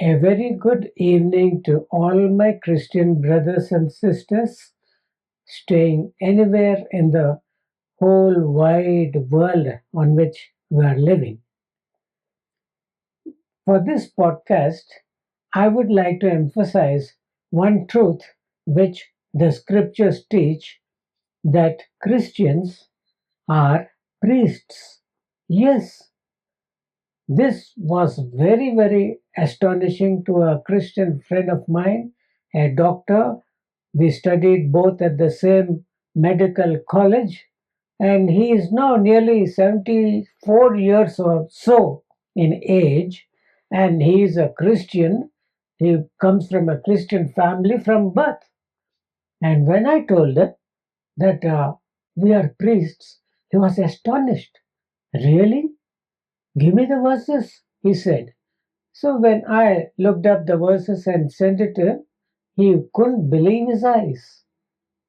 A very good evening to all my Christian brothers and sisters staying anywhere in the whole wide world on which we are living. For this podcast, I would like to emphasize one truth which the scriptures teach, that Christians are priests. Yes, this was very, very astonishing to a Christian friend of mine, a doctor. We studied both at the same medical college, and he is now nearly 74 years or so in age, and he is a Christian. He comes from a Christian family from birth. And when I told him that we are priests, he was astonished. Really? Give me the verses, he said. So when I looked up the verses and sent it to him, he couldn't believe his eyes.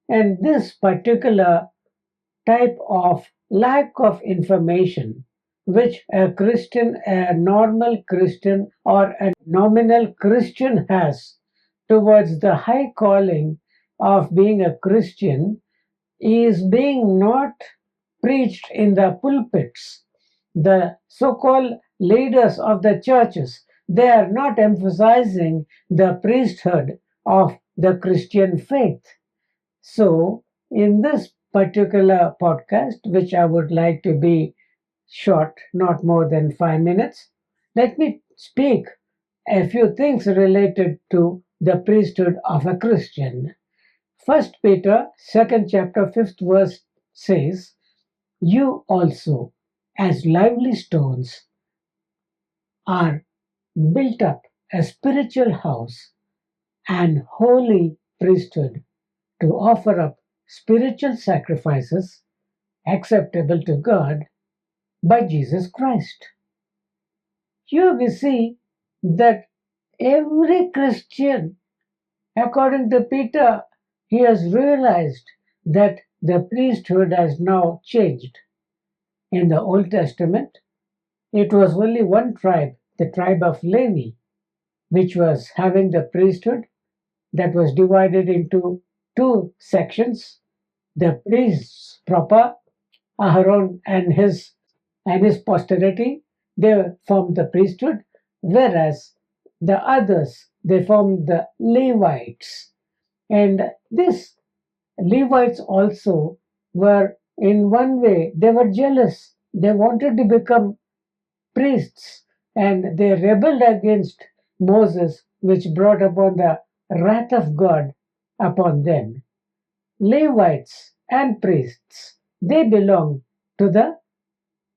And this particular type of lack of information, which a Christian, a normal Christian, or a nominal Christian has towards the high calling of being a Christian, is being not preached in the pulpits. The so called leaders of the churches, they are not emphasizing the priesthood of the Christian faith. So, in this particular podcast, which I would like to be short, not more than 5 minutes, let me speak a few things related to the priesthood of a Christian. First Peter, second chapter, fifth verse says, "You also, as lively stones, are built up a spiritual house and holy priesthood to offer up spiritual sacrifices acceptable to God by Jesus Christ." Here we see that every Christian, according to Peter, he has realized that the priesthood has now changed. In the Old Testament, it was only one tribe, the tribe of Levi, which was having the priesthood that was divided into two sections. The priests proper, Aaron and his posterity, they formed the priesthood, whereas the others, they formed the Levites. And these Levites also were, in one way, they were jealous. They wanted to become priests, and they rebelled against Moses, which brought upon the wrath of God upon them. Levites and priests, they belong to the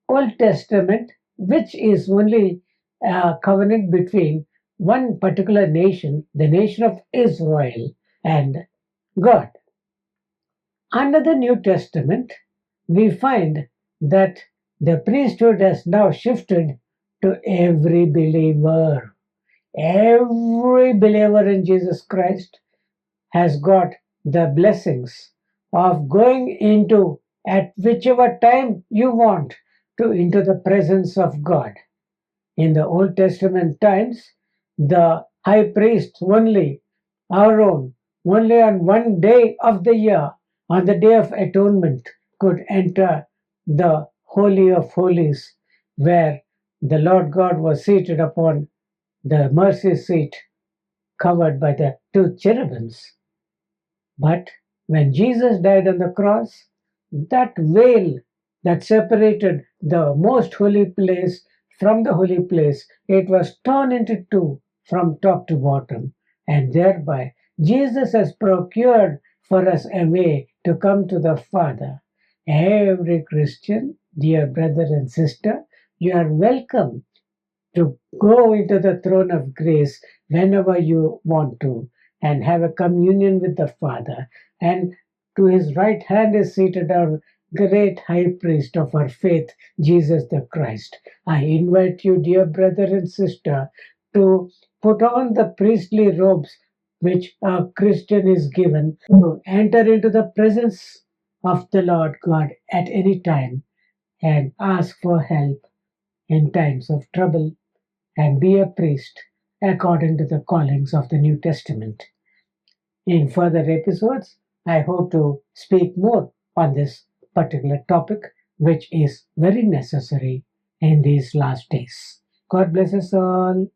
Old Testament, which is only a covenant between one particular nation, the nation of Israel, and God. Under the New Testament, we find that the priesthood has now shifted to every believer. Every believer in Jesus Christ has got the blessings of going into, at whichever time you want, to into the presence of God. In the Old Testament times, the high priest only, Aaron, only on one day of the year, on the day of atonement, could enter the Holy of Holies, where the Lord God was seated upon the mercy seat covered by the two cherubims. But when Jesus died on the cross, that veil that separated the most holy place from the holy place, it was torn into two from top to bottom. And thereby, Jesus has procured for us a way to come to the Father. Every Christian, dear brother and sister, you are welcome to go into the throne of grace whenever you want to and have a communion with the Father. And to his right hand is seated our great high priest of our faith, Jesus the Christ. I invite you, dear brother and sister, to put on the priestly robes which a Christian is given to enter into the presence of the Lord God at any time and ask for help in times of trouble and be a priest according to the callings of the New Testament. In further episodes, I hope to speak more on this particular topic, which is very necessary in these last days. God bless us all.